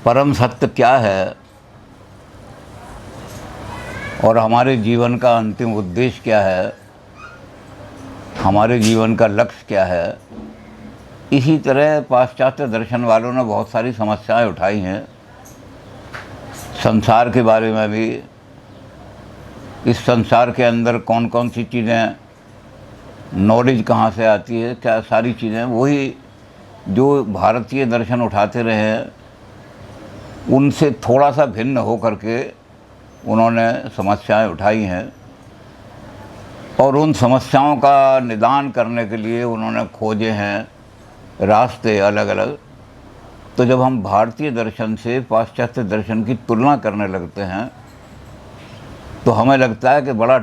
परम सत्य क्या है और हमारे जीवन का अंतिम उद्देश्य क्या है, हमारे जीवन का लक्ष्य क्या है। इसी तरह पाश्चात्य दर्शन वालों ने बहुत सारी समस्याएं उठाई हैं। संसार के बारे में भी, इस संसार के अंदर कौन कौन सी चीज़ें, नॉलेज कहाँ से आती है, क्या सारी चीज़ें वही जो भारतीय दर्शन उठाते रहे हैं उनसे थोड़ा सा भिन्न हो करके उन्होंने समस्याएं उठाई हैं। और उन समस्याओं का निदान करने के लिए उन्होंने खोजे हैं रास्ते अलग अलग। तो जब हम भारतीय दर्शन से पाश्चात्य दर्शन की तुलना करने लगते हैं तो हमें लगता है कि बड़ा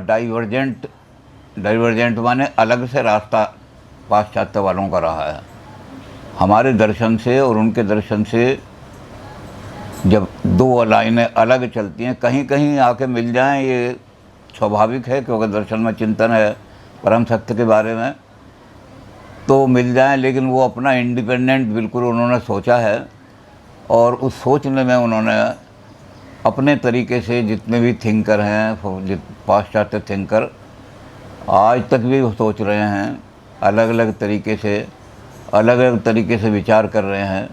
डाइवर्जेंट माने अलग से रास्ता पाश्चात्य वालों का रहा है। हमारे दर्शन से और उनके दर्शन से जब दो लाइनें अलग चलती हैं, कहीं कहीं आके मिल जाएं, ये स्वाभाविक है क्योंकि दर्शन में चिंतन है परम सत्य के बारे में, तो मिल जाएं। लेकिन वो अपना इंडिपेंडेंट बिल्कुल उन्होंने सोचा है और उस सोचने में उन्होंने अपने तरीके से जितने भी थिंकर हैं, पाश्चात्य थिंकर आज तक भी वो सोच रहे हैं, अलग अलग तरीके से विचार कर रहे हैं।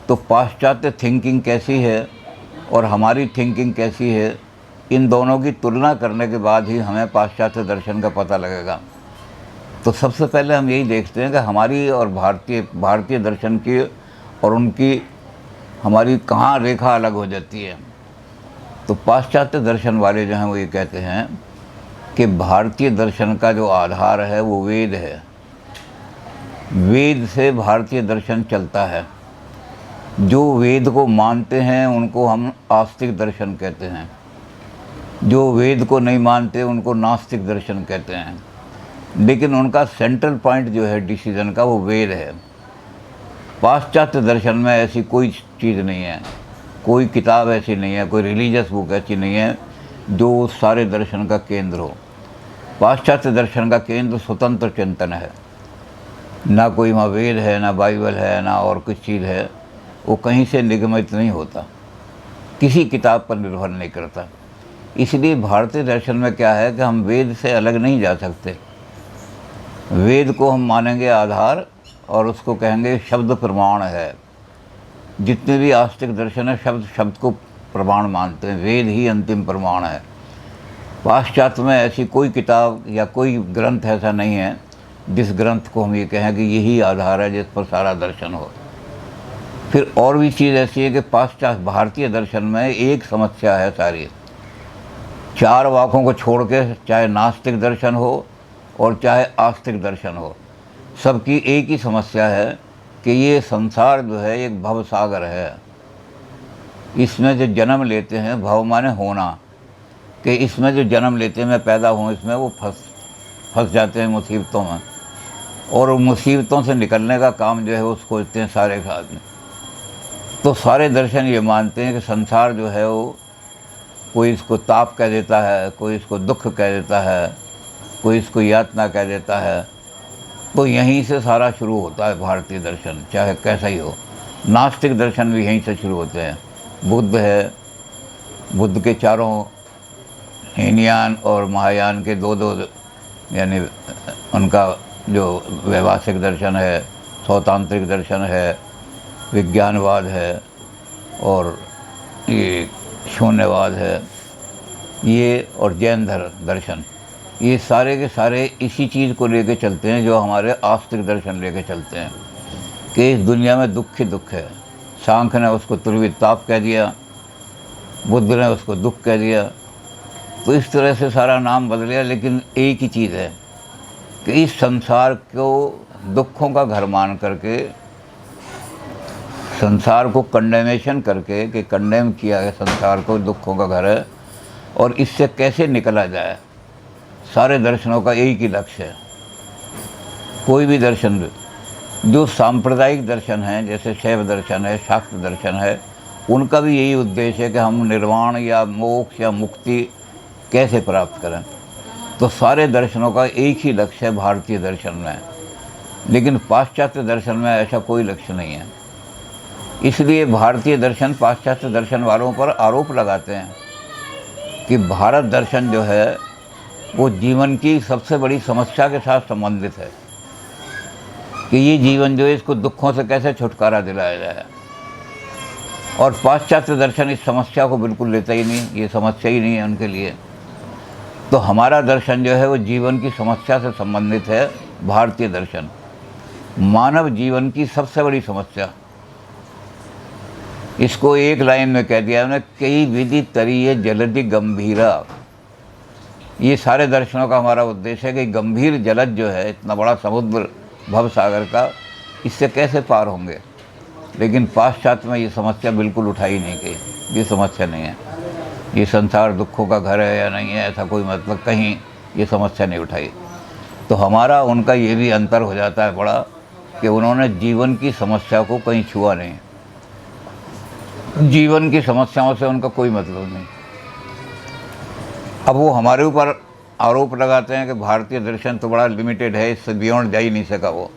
तो पाश्चात्य थिंकिंग कैसी है और हमारी थिंकिंग कैसी है, इन दोनों की तुलना करने के बाद ही हमें पाश्चात्य दर्शन का पता लगेगा। तो सबसे पहले हम यही देखते हैं कि हमारी और भारतीय दर्शन की और उनकी हमारी कहाँ रेखा अलग हो जाती है। तो पाश्चात्य दर्शन वाले जो हैं वो ये कहते हैं कि भारतीय दर्शन का जो आधार है वो वेद है। वेद से भारतीय दर्शन चलता है। जो वेद को मानते हैं उनको हम आस्तिक दर्शन कहते हैं, जो वेद को नहीं मानते उनको नास्तिक दर्शन कहते हैं। लेकिन उनका सेंट्रल पॉइंट जो है डिसीजन का वो वेद है। पाश्चात्य दर्शन में ऐसी कोई चीज़ नहीं है, कोई किताब ऐसी नहीं है, कोई रिलीजियस बुक ऐसी नहीं है जो सारे दर्शन का केंद्र हो। पाश्चात्य दर्शन का केंद्र स्वतंत्र चिंतन है। ना कोई वहाँ वेद है, ना बाइबल है, ना और कुछ चीज़ है। वो कहीं से निगमित नहीं होता, किसी किताब पर निर्भर नहीं करता। इसलिए भारतीय दर्शन में क्या है कि हम वेद से अलग नहीं जा सकते। वेद को हम मानेंगे आधार और उसको कहेंगे शब्द प्रमाण है। जितने भी आस्तिक दर्शन है शब्द को प्रमाण मानते हैं, वेद ही अंतिम प्रमाण है। पाश्चात्य में ऐसी कोई किताब या कोई ग्रंथ ऐसा नहीं है जिस ग्रंथ को हम ये कहें कि यही आधार है जिस पर सारा दर्शन हो। फिर और भी चीज़ ऐसी है कि भारतीय दर्शन में एक समस्या है सारी, चार वाकों को छोड़ के, चाहे नास्तिक दर्शन हो और चाहे आस्तिक दर्शन हो, सबकी एक ही समस्या है कि ये संसार जो है एक भव सागर है। इसमें जो जन्म लेते हैं, भव माने होना, कि इसमें जो जन्म लेते हैं, मैं पैदा हूँ इसमें, वो फंस जाते हैं मुसीबतों में। और मुसीबतों से निकलने का काम जो है वो खोजते हैं सारे आदमी। तो सारे दर्शन ये मानते हैं कि संसार जो है वो, कोई इसको ताप कह देता है, कोई इसको दुख कह देता है, कोई इसको यातना कह देता है। तो यहीं से सारा शुरू होता है भारतीय दर्शन, चाहे कैसा ही हो। नास्तिक दर्शन भी यहीं से शुरू होते हैं। बुद्ध है, बुद्ध के चारों हीनयान और महायान के दो यानी उनका जो वैभाषिक दर्शन है, सौतांत्रिक दर्शन है, विज्ञानवाद है और ये शून्यवाद है, ये और जैन दर्शन, ये सारे के सारे इसी चीज़ को लेके चलते हैं जो हमारे आस्तिक दर्शन लेके चलते हैं कि इस दुनिया में दुख ही दुख है। सांख्य ने उसको त्रिविताप कह दिया, बुद्ध ने उसको दुख कह दिया। तो इस तरह से सारा नाम बदल गया, लेकिन एक ही चीज़ है कि इस संसार को दुखों का घर मान करके, संसार को कंडेनेशन करके कि कंडेम किया है संसार को, दुखों का घर है, और इससे कैसे निकला जाए। सारे दर्शनों का एक ही लक्ष्य है। कोई भी दर्शन जो सांप्रदायिक दर्शन है, जैसे शैव दर्शन है, शाक्त दर्शन है, उनका भी यही उद्देश्य है कि हम निर्वाण या मोक्ष या मुक्ति कैसे प्राप्त करें। तो सारे दर्शनों का एक ही लक्ष्य है भारतीय दर्शन में। लेकिन पाश्चात्य दर्शन में ऐसा कोई लक्ष्य नहीं है। इसलिए भारतीय दर्शन पाश्चात्य दर्शन वालों पर आरोप लगाते हैं कि भारत दर्शन जो है वो जीवन की सबसे बड़ी समस्या के साथ संबंधित है, कि ये जीवन जो है इसको दुखों से कैसे छुटकारा दिलाया जाए। और पाश्चात्य दर्शन इस समस्या को बिल्कुल लेता ही नहीं, ये समस्या ही नहीं है उनके लिए। तो हमारा दर्शन जो है वो जीवन की समस्या से संबंधित है। भारतीय दर्शन मानव जीवन की सबसे बड़ी समस्या, इसको एक लाइन में कह दिया उन्होंने, कई विधि तरीय जलधि गंभीरा। ये सारे दर्शनों का हमारा उद्देश्य है कि गंभीर जलद जो है, इतना बड़ा समुद्र भव सागर का, इससे कैसे पार होंगे। लेकिन पाश्चात्य में ये समस्या बिल्कुल उठाई नहीं गई। ये समस्या नहीं है, ये संसार दुखों का घर है या नहीं है, ऐसा कोई मतलब कहीं ये समस्या नहीं उठाई। तो हमारा उनका ये भी अंतर हो जाता है बड़ा, कि उन्होंने जीवन की समस्या को कहीं छुआ नहीं। जीवन की समस्याओं से उनका कोई मतलब नहीं। अब वो हमारे ऊपर आरोप लगाते हैं कि भारतीय दर्शन तो बड़ा लिमिटेड है, इससे बियॉन्ड जा ही नहीं सका वो,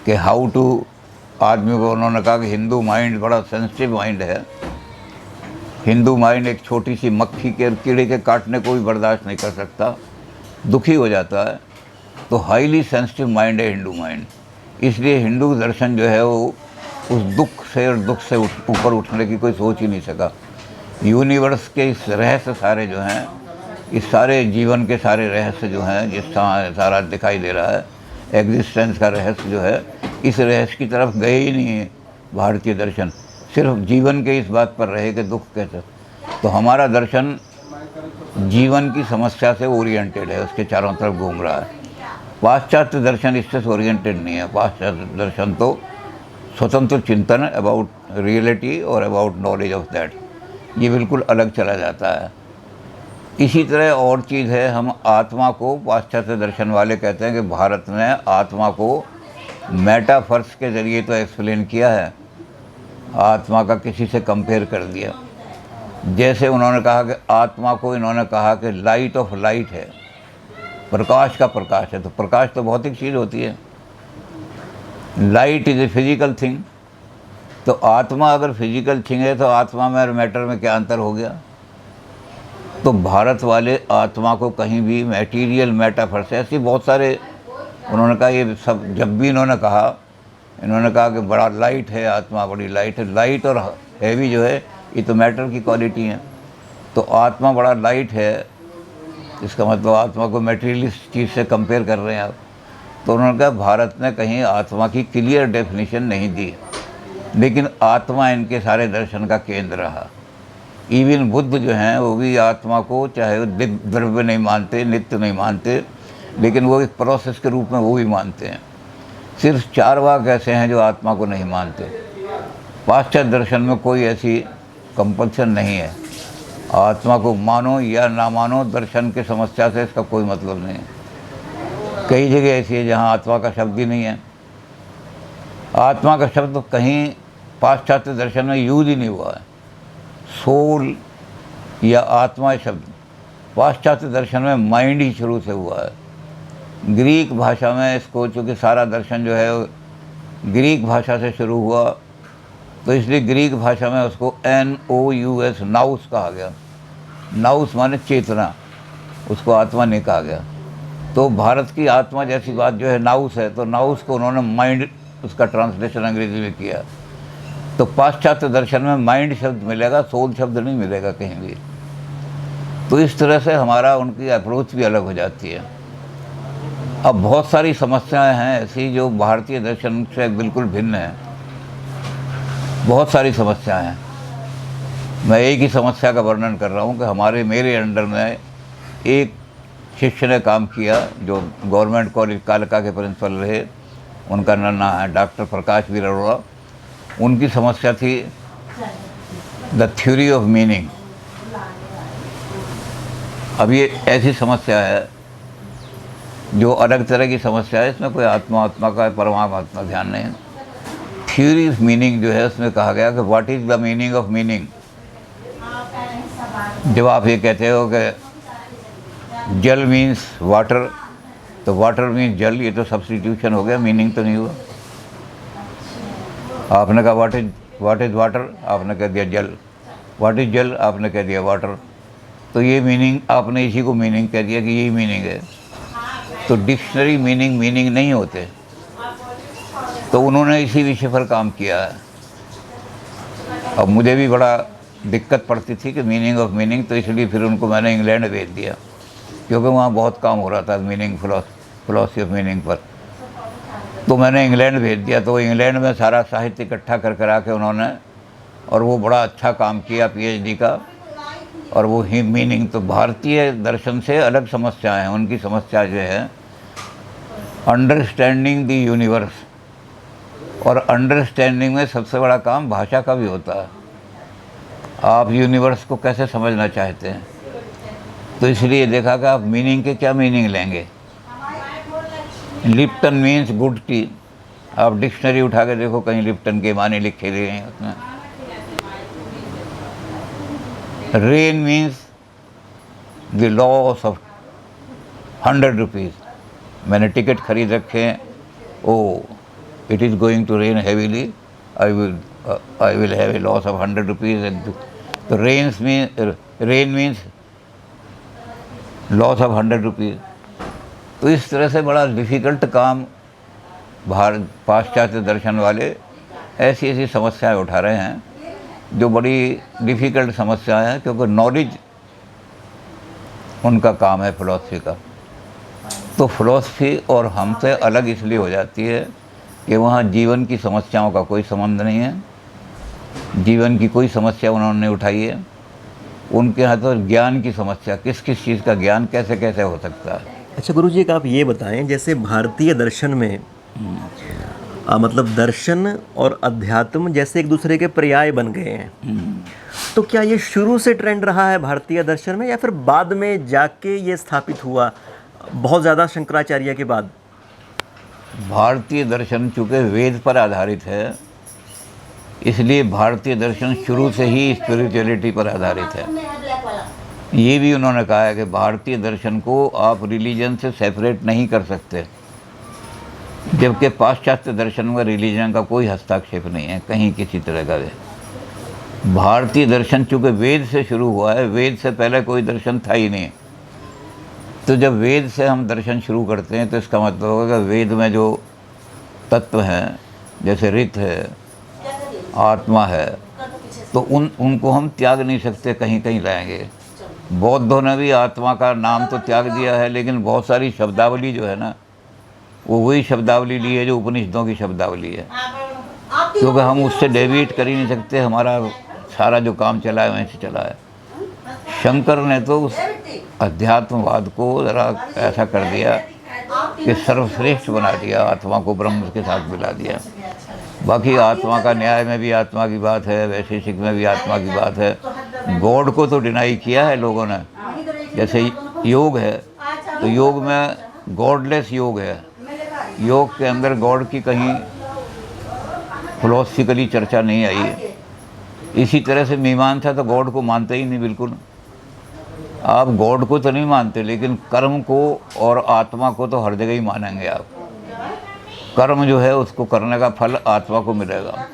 कि हाउ टू आदमी को उन्होंने कहा कि हिंदू माइंड बड़ा सेंसिटिव माइंड है। हिंदू माइंड एक छोटी सी मक्खी के कीड़े के काटने को भी बर्दाश्त नहीं कर सकता, दुखी हो जाता है। तो हाईली सेंसिटिव माइंड है हिंदू माइंड। इसलिए हिंदू दर्शन जो है वो उस दुख से और दुख से ऊपर उठने की कोई सोच ही नहीं सका। यूनिवर्स के इस रहस्य सारे जो हैं, इस सारे जीवन के सारे रहस्य जो हैं, जिस तरह सारा दिखाई दे रहा है, एग्जिस्टेंस का रहस्य जो है, इस रहस्य की तरफ गए ही नहीं है भारतीय दर्शन। सिर्फ जीवन के इस बात पर रहे कि दुख कैसे। तो हमारा दर्शन जीवन की समस्या से ओरिएंटेड है, उसके चारों तरफ घूम रहा है। पाश्चात्य दर्शन इससे ओरिएंटेड नहीं है। पाश्चात्य दर्शन तो स्वतंत्र चिंतन अबाउट रियलिटी और अबाउट नॉलेज ऑफ दैट, ये बिल्कुल अलग चला जाता है। इसी तरह और चीज़ है, हम आत्मा को, पाश्चात्य दर्शन वाले कहते हैं कि भारत ने आत्मा को मेटाफर्स के ज़रिए तो एक्सप्लेन किया है, आत्मा का किसी से कंपेयर कर दिया। जैसे उन्होंने कहा कि आत्मा को इन्होंने कहा कि लाइट ऑफ लाइट है, प्रकाश का प्रकाश है। तो प्रकाश तो भौतिक चीज़ होती है, light is a physical thing. तो आत्मा अगर फिजिकल थिंग है तो आत्मा में और मैटर में क्या अंतर हो गया। तो भारत वाले आत्मा को कहीं भी मटेरियल मेटाफर से, ऐसी बहुत सारे उन्होंने कहा, ये सब जब भी इन्होंने कहा कि बड़ा लाइट है आत्मा, बड़ी लाइट है। लाइट और हैवी जो है ये तो मैटर की क्वालिटी है। तो आत्मा बड़ा लाइट है, इसका मतलब आत्मा को मटेरियलिस्ट चीज़ से कंपेयर कर रहे हैं आप। तो उन्होंने कहा भारत ने कहीं आत्मा की क्लियर डेफिनेशन नहीं दी, लेकिन आत्मा इनके सारे दर्शन का केंद्र रहा। इवन बुद्ध जो हैं वो भी आत्मा को, चाहे वो द्रव्य नहीं मानते, नित्य नहीं मानते, लेकिन वो एक प्रोसेस के रूप में वो भी मानते हैं। सिर्फ चारवाक ऐसे हैं जो आत्मा को नहीं मानते। पाश्चात्य दर्शन में कोई ऐसी कंपल्सन नहीं है, आत्मा को मानो या ना मानो, दर्शन की समस्या से इसका कोई मतलब नहीं है। कई जगह ऐसी है जहाँ आत्मा का शब्द ही नहीं है। आत्मा का शब्द तो कहीं पाश्चात्य दर्शन में यूज ही नहीं हुआ है। सोल या आत्मा शब्द पाश्चात्य दर्शन में माइंड ही शुरू से हुआ है। ग्रीक भाषा में इसको, चूँकि सारा दर्शन जो है ग्रीक भाषा से शुरू हुआ, तो इसलिए ग्रीक भाषा में उसको NOUS नाउस कहा गया। नाउस माने चेतना, उसको आत्मा नहीं कहा गया। तो भारत की आत्मा जैसी बात जो है नाउस है, तो नाउस को उन्होंने माइंड, उसका ट्रांसलेशन अंग्रेजी में किया। तो पाश्चात्य दर्शन में माइंड शब्द मिलेगा, सोल शब्द नहीं मिलेगा कहीं भी। तो इस तरह से हमारा उनकी अप्रोच भी अलग हो जाती है। अब बहुत सारी समस्याएं हैं ऐसी जो भारतीय दर्शन से बिल्कुल भिन्न है, बहुत सारी समस्याएं हैं। मैं एक ही समस्या का वर्णन कर रहा हूँ कि मेरे अंडर में एक शिष्य ने काम किया जो गवर्नमेंट कॉलेज कालका के प्रिंसिपल रहे, उनका नाम है डॉक्टर प्रकाश वीर अरोड़ा। उनकी समस्या थी द थ्योरी ऑफ मीनिंग। अब ये ऐसी समस्या है जो अलग तरह की समस्या है, इसमें कोई आत्मा का परमात्मा ध्यान नहीं है। थ्योरी ऑफ मीनिंग जो है उसमें कहा गया कि what is the meaning of meaning. जब आप ये कहते हो कि जल मीन्स वाटर, तो वाटर मीन्स जल, ये तो सब्स्टिट्यूशन हो गया, मीनिंग तो नहीं हुआ। आपने कहा व्हाट इज़ वाटर, आपने कह दिया जल। व्हाट इज़ जल, आपने कह दिया वाटर। तो ये मीनिंग, आपने इसी को मीनिंग कह दिया कि यही मीनिंग है। तो डिक्शनरी मीनिंग नहीं होते। तो उन्होंने इसी विषय पर काम किया है। अब मुझे भी बड़ा दिक्कत पड़ती थी कि मीनिंग ऑफ मीनिंग, तो इसलिए फिर उनको मैंने इंग्लैंड भेज दिया, क्योंकि वहाँ बहुत काम हो रहा था मीनिंग, फिलॉसफी ऑफ मीनिंग पर। तो मैंने इंग्लैंड भेज दिया। तो इंग्लैंड में सारा साहित्य इकट्ठा कर करा के उन्होंने, और वो बड़ा अच्छा काम किया पीएचडी का। और वो ही मीनिंग, तो भारतीय दर्शन से अलग समस्याएं हैं। उनकी समस्या जो है अंडरस्टैंडिंग द यूनिवर्स, और अंडरस्टैंडिंग में सबसे बड़ा काम भाषा का भी होता है। आप यूनिवर्स को कैसे समझना चाहते हैं, तो इसलिए देखा कि आप मीनिंग के क्या मीनिंग लेंगे। लिप्टन मीन्स गुड टी, आप डिक्शनरी उठा के देखो, कहीं लिप्टन के माने लिखे हुए हैं उसमें। Rain means the loss of 100 rupees. मैंने टिकट खरीद रखे हैं, oh it is going to rain heavily, I will have a loss of 100 rupees. तो rain means loss of 100 rupees. तो इस तरह से बड़ा डिफ़िकल्ट काम पाश्चात्य दर्शन वाले ऐसी ऐसी समस्याएं उठा रहे हैं, जो बड़ी डिफ़िकल्ट समस्याएं हैं, क्योंकि नॉलेज उनका काम है फ़िलॉसफी का। तो फ़िलॉसफी और हमसे अलग इसलिए हो जाती है कि वहाँ जीवन की समस्याओं का कोई संबंध नहीं है, जीवन की कोई समस्या उन्होंने नहीं उठाई है। उनके यहाँ तो ज्ञान की समस्या, किस किस चीज़ का ज्ञान कैसे कैसे हो सकता है। अच्छा गुरुजी, एक आप ये बताएं, जैसे भारतीय दर्शन में मतलब दर्शन और अध्यात्म जैसे एक दूसरे के पर्याय बन गए हैं, तो क्या ये शुरू से ट्रेंड रहा है भारतीय दर्शन में, या फिर बाद में जाके ये स्थापित हुआ बहुत ज़्यादा शंकराचार्य के बाद? भारतीय दर्शन चूँकि वेद पर आधारित है, इसलिए भारतीय दर्शन शुरू से ही स्पिरिचुअलिटी पर आधारित है। ये भी उन्होंने कहा है कि भारतीय दर्शन को आप रिलीजन से सेपरेट नहीं कर सकते, जबकि पाश्चात्य दर्शन में रिलीजन का कोई हस्तक्षेप नहीं है कहीं किसी तरह का। भारतीय दर्शन चूँकि वेद से शुरू हुआ है, वेद से पहले कोई दर्शन था ही नहीं। तो जब वेद से हम दर्शन शुरू करते हैं, तो इसका मतलब होगा कि वेद में जो तत्व हैं, जैसे ऋत है, आत्मा है, तो उनको हम त्याग नहीं सकते, कहीं कहीं लाएंगे। बौद्धों ने भी आत्मा का नाम तो त्याग दिया है, लेकिन बहुत सारी शब्दावली जो है ना, वो वही शब्दावली ली है जो उपनिषदों की शब्दावली है, क्योंकि हम उससे डेविएट कर ही नहीं सकते। हमारा सारा जो काम चला है वहीं से चला है। शंकर ने तो उस अध्यात्मवाद को ज़रा ऐसा कर दिया कि सर्वश्रेष्ठ बना दिया, आत्मा को ब्रह्म के साथ मिला दिया। बाकी आत्मा का न्याय में भी आत्मा की बात है, वैशेषिक में भी आत्मा की बात है। गॉड को तो डिनाई किया है लोगों ने। जैसे योग है, तो योग में गॉडलेस योग है, योग के अंदर गॉड की कहीं फिलोसफिकली चर्चा नहीं आई है। इसी तरह से मीमांसा तो गॉड को मानते ही नहीं बिल्कुल। आप गॉड को तो नहीं मानते, लेकिन कर्म को और आत्मा को तो हर जगह ही मानेंगे आप। कर्म जो है उसको करने का फल आत्मा को मिलेगा।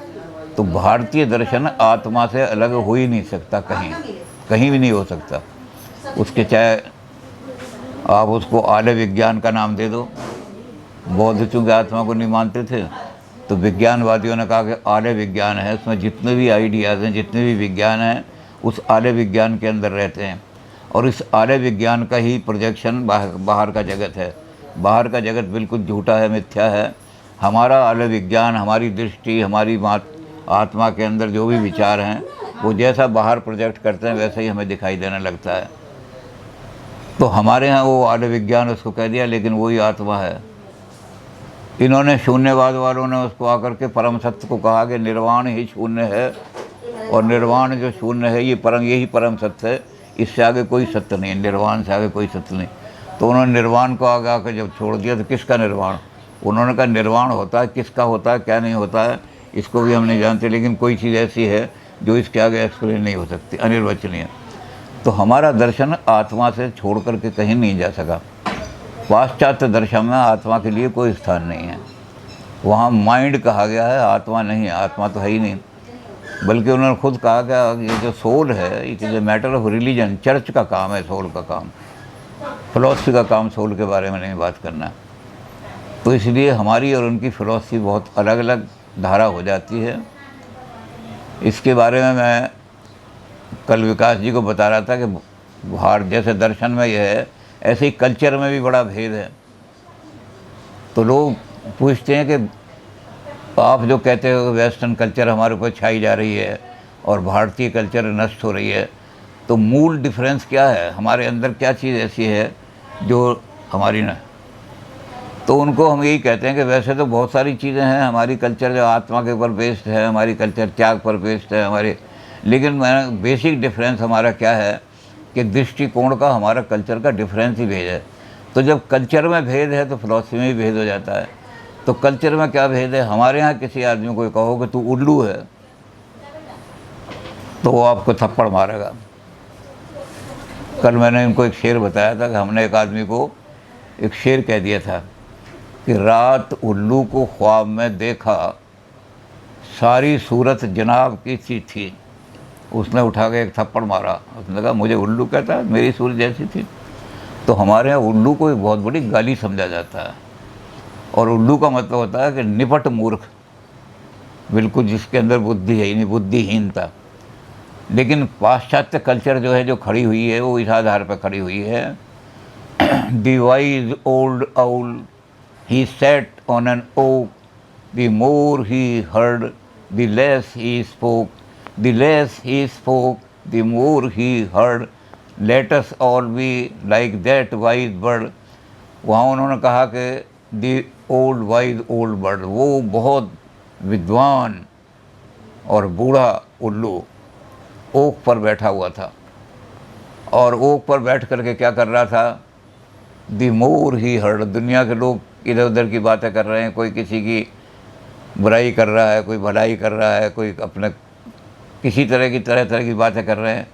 तो भारतीय दर्शन आत्मा से अलग हो ही नहीं सकता, कहीं भी नहीं हो सकता। उसके चाहे आप उसको आलय विज्ञान का नाम दे दो। बौद्ध चूँकि आत्मा को नहीं मानते थे, तो विज्ञानवादियों ने कहा कि आलय विज्ञान है, उसमें जितने भी आइडियाज़ हैं, जितने भी विज्ञान हैं, उस आलय विज्ञान के अंदर रहते हैं। और इस आलय विज्ञान का ही प्रोजेक्शन बाहर का जगत है। बाहर का जगत बिल्कुल झूठा है, मिथ्या है। हमारा आलय विज्ञान, हमारी दृष्टि, हमारी आत्मा के अंदर जो भी विचार हैं, वो जैसा बाहर प्रोजेक्ट करते हैं वैसा ही हमें दिखाई देने लगता है। तो हमारे यहाँ वो आलय विज्ञान उसको कह दिया, लेकिन वही आत्मा है। इन्होंने शून्यवाद वालों ने उसको आकर के परम सत्य को कहा कि निर्वाण ही शून्य है, और निर्वाण जो शून्य है यही परम सत्य है, इससे आगे कोई सत्य नहीं, निर्वाण से आगे कोई सत्य नहीं। तो उन्होंने निर्वाण को आगे आकर जब छोड़ दिया, तो किसका निर्वाण? उन्होंने कहा निर्वाण होता है, किसका होता है, क्या नहीं होता है, इसको भी हम नहीं जानते, लेकिन कोई चीज़ ऐसी है जो इसके आगे एक्सप्लेन नहीं हो सकती, अनिर्वचनीय। तो हमारा दर्शन आत्मा से छोड़ करके कहीं नहीं जा सका। पाश्चात्य दर्शन में आत्मा के लिए कोई स्थान नहीं है। वहाँ माइंड कहा गया है, आत्मा नहीं है। आत्मा तो है ही नहीं, बल्कि उन्होंने खुद कहा कि ये जो सोल है it is a matter of religion. Church का काम है सोल का काम, फिलॉसफी का काम सोल के बारे में नहीं बात करना। तो इसलिए हमारी और उनकी फ़िलॉसफी बहुत अलग अलग धारा हो जाती है। इसके बारे में मैं कल विकास जी को बता रहा था कि बाहर जैसे दर्शन में यह है, ऐसे ही कल्चर में भी बड़ा भेद है। तो लोग पूछते हैं कि आप जो कहते हो वेस्टर्न कल्चर हमारे ऊपर छाई जा रही है और भारतीय कल्चर नष्ट हो रही है, तो मूल डिफरेंस क्या है, हमारे अंदर क्या चीज़ ऐसी है जो हमारी न। तो उनको हम यही कहते हैं कि वैसे तो बहुत सारी चीज़ें हैं हमारी कल्चर जो आत्मा के ऊपर बेस्ड है, हमारी कल्चर त्याग पर बेस्ड है हमारे, लेकिन बेसिक डिफरेंस हमारा क्या है कि दृष्टिकोण का हमारा कल्चर का डिफरेंस ही भेद है। तो जब कल्चर में भेद है तो फिलॉसफी में भी भेद हो जाता है। तो कल्चर में क्या भेद है, हमारे यहाँ किसी आदमी को कहो कि तू उल्लू है तो वो आपको थप्पड़ मारेगा। कल मैंने इनको एक शेर बताया था कि हमने एक आदमी को एक शेर कह दिया था कि रात उल्लू को ख्वाब में देखा, सारी सूरत जनाब की सी थी। उसने उठा के एक थप्पड़ मारा, उसने कहा मुझे उल्लू कहता है, मेरी सूरत जैसी थी। तो हमारे यहाँ उल्लू को एक बहुत बड़ी गाली समझा जाता है, और उल्लू का मतलब होता है कि निपट मूर्ख, बिल्कुल जिसके अंदर बुद्धि है ही नहीं, बुद्धिहीनता। लेकिन पाश्चात्य कल्चर जो है, जो खड़ी हुई है, वो इस आधार पर खड़ी हुई है, the wise old owl he sat on an oak, the more he heard the less he spoke, the less he spoke the more he heard, let us all be like that wise bird. वहाँ उन्होंने कहा कि the old wise old bird, वो बहुत विद्वान और बूढ़ा उल्लू ओक पर बैठा हुआ था, और ओक पर बैठ करके क्या कर रहा था, द मोर ही हर्ड, दुनिया के लोग इधर उधर की बातें कर रहे हैं, कोई किसी की बुराई कर रहा है, कोई भलाई कर रहा है, कोई अपने किसी तरह तरह की बातें कर रहे हैं,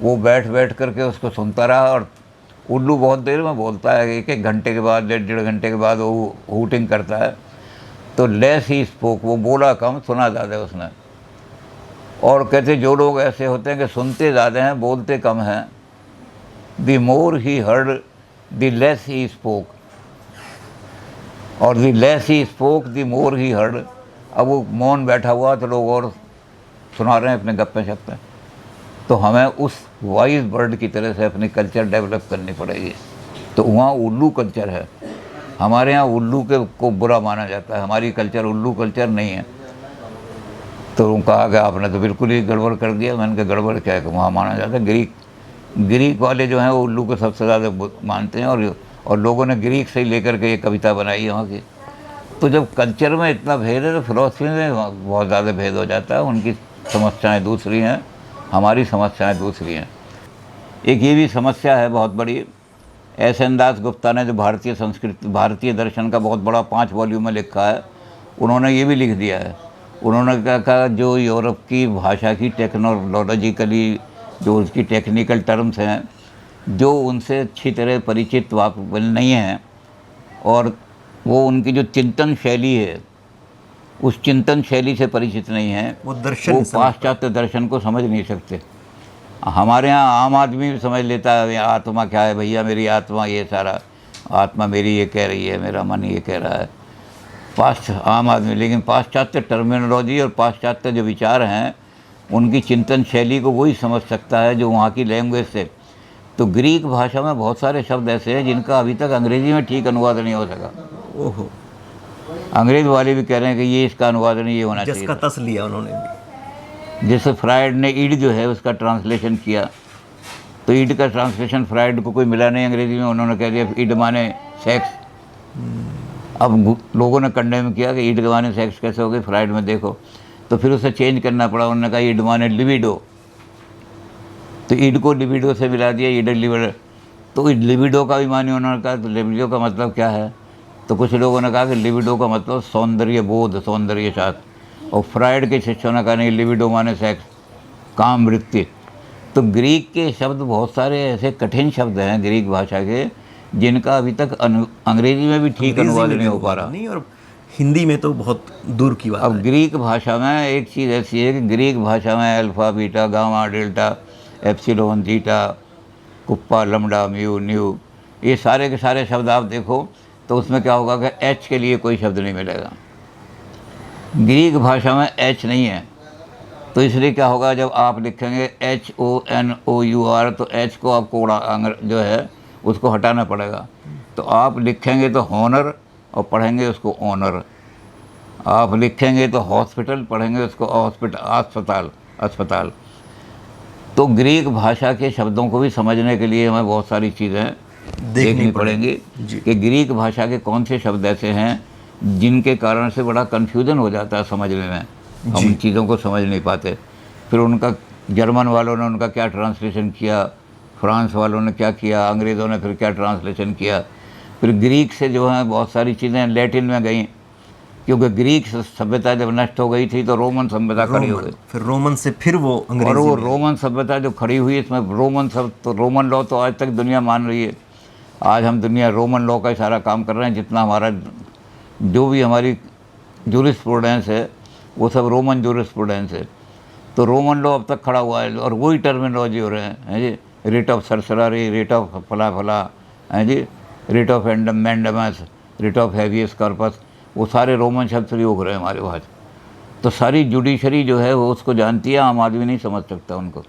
वो बैठ बैठ करके उसको सुनता रहा। और उल्लू बहुत देर में बोलता है, एक घंटे के बाद, डेढ़ घंटे के बाद वो हूटिंग करता है। तो लेस ही स्पोक, वो बोला कम, सुना ज़्यादा उसने। और कहते जो लोग ऐसे होते हैं कि सुनते ज़्यादा हैं, बोलते कम हैं, the more he heard the less he spoke, और the less he spoke the more he heard. अब वो मौन बैठा हुआ तो लोग और सुना रहे हैं अपने गप्पे शप्पे। तो हमें उस वाइज बर्ड की तरह से अपनी कल्चर डेवलप करनी पड़ेगी। तो वहाँ उल्लू कल्चर है, हमारे यहाँ उल्लू के को बुरा माना जाता है, हमारी कल्चर उल्लू कल्चर नहीं है। तो कहा कि आपने तो बिल्कुल ही गड़बड़ कर दिया। मैंने कहा गड़बड़ क्या है, वहाँ माना जाता है। ग्रीक वाले जो हैं वो उल्लू को सबसे ज़्यादा मानते हैं, और लोगों ने ग्रीक से ही लेकर के ये कविता बनाई है वहाँ की। तो जब कल्चर में इतना भेद है तो फिलॉसफी में बहुत ज़्यादा भेद हो जाता है। उनकी समस्याएं दूसरी हैं, हमारी समस्याएं दूसरी हैं। एक ये भी समस्या है बहुत बड़ी, एस.एन. दास गुप्ता ने जो भारतीय संस्कृति, भारतीय दर्शन का बहुत बड़ा 5 वॉल्यूम में लिखा है, उन्होंने ये भी लिख दिया है। उन्होंने कहा जो यूरोप की भाषा की टेक्नोलॉजिकली जो उसकी टेक्निकल टर्म्स हैं, जो उनसे अच्छी तरह परिचित वाक़ नहीं हैं, और वो उनकी जो चिंतन शैली है उस चिंतन शैली से परिचित नहीं है, वो पाश्चात्य दर्शन को समझ नहीं सकते। हमारे यहाँ आम आदमी भी समझ लेता है आत्मा क्या है, भैया मेरी आत्मा ये सारा, आत्मा मेरी ये कह रही है, मेरा मन ये कह रहा है, आम आदमी। लेकिन पाश्चात्य टर्मिनोलॉजी और पाश्चात्य जो विचार हैं उनकी चिंतन शैली को वही समझ सकता है जो वहाँ की लैंग्वेज से। तो ग्रीक भाषा में बहुत सारे शब्द ऐसे हैं जिनका अभी तक अंग्रेज़ी में ठीक अनुवाद नहीं हो सका। ओहो, अंग्रेज़ वाले भी कह रहे हैं कि ये इसका अनुवाद नहीं, ये होना चाहिए। जिसका तस लिया उन्होंने भी। जैसे फ्रायड ने ईड जो है उसका ट्रांसलेशन किया, तो ईड का ट्रांसलेशन फ्रायड को कोई मिला नहीं अंग्रेज़ी में, उन्होंने कह दिया ईड माने सेक्स। अब लोगों ने कंडेम किया कि ईड माने सेक्स कैसे हो गई, फ्रायड में देखो। तो फिर उसे चेंज करना पड़ा, उन्होंने कहा ईड माने लिबिडो, तो ईड को लिबिडो से मिला दिया, ईड लिबिडो। तो लिबिडो का भी माने उन्होंने कहा, तो लिबिडो का मतलब क्या है? तो कुछ लोगों ने कहा कि लिबिडो का मतलब सौंदर्य बोध, सौंदर्य शास्त्र। और फ्रायड के शिष्यों ने कहा नहीं, लिबिडो माने सेक्स, काम वृत्ति। तो ग्रीक के शब्द बहुत सारे ऐसे कठिन शब्द हैं ग्रीक भाषा के, जिनका अभी तक अंग्रेजी में भी ठीक अनुवाद नहीं हो पा रहा। नहीं, और हिंदी में तो बहुत दूर की बात अब है। ग्रीक भाषा में एक चीज़ ऐसी है कि ग्रीक भाषा में alpha beta gamma delta epsilon theta kappa lambda mu nu, ये सारे के सारे शब्द आप देखो तो उसमें क्या होगा कि एच के लिए कोई शब्द नहीं मिलेगा। ग्रीक भाषा में एच नहीं है, तो इसलिए क्या होगा, जब आप लिखेंगे HONOUR तो एच को आपको जो है उसको हटाना पड़ेगा। तो आप लिखेंगे तो हॉनर और पढ़ेंगे उसको ऑनर। आप लिखेंगे तो हॉस्पिटल, पढ़ेंगे उसको हॉस्पिटल, अस्पताल अस्पताल। तो ग्रीक भाषा के शब्दों को भी समझने के लिए हमें बहुत सारी चीज़ें देखनी पड़ेंगी कि ग्रीक भाषा के कौन से शब्द ऐसे हैं जिनके कारण से बड़ा कन्फ्यूज़न हो जाता है समझने में, हम उन चीज़ों को समझ नहीं पाते। फिर उनका जर्मन वालों ने उनका क्या ट्रांसलेशन किया, फ्रांस वालों ने क्या किया, अंग्रेज़ों ने फिर क्या ट्रांसलेशन किया। फिर ग्रीक से जो है बहुत सारी चीज़ें लैटिन में गई, क्योंकि ग्रीक सभ्यता जब नष्ट हो गई थी तो रोमन सभ्यता खड़ी हो गई। फिर रोमन से फिर वो अंग्रेजी और वो में। रोमन सभ्यता जो खड़ी हुई, इसमें रोमन लॉ तो आज तक दुनिया मान रही है। आज हम दुनिया रोमन लॉ का ही सारा काम कर रहे हैं, जितना हमारा जो भी हमारी जूरिस्प्रूडेंस है वो सब रोमन जूरिस्प्रूडेंस है। तो रोमन लॉ अब तक खड़ा हुआ है और वही टर्मिनोलॉजी हो रहे हैं जी, writ of certiorari, writ of फला फला हैं जी, writ of mandamus, writ of habeas corpus, वो सारे रोमन शब्द से उग रहे हैं हमारे पास। तो सारी जुडिशरी जो है वो उसको जानती है, आम आदमी नहीं समझ सकता उनको।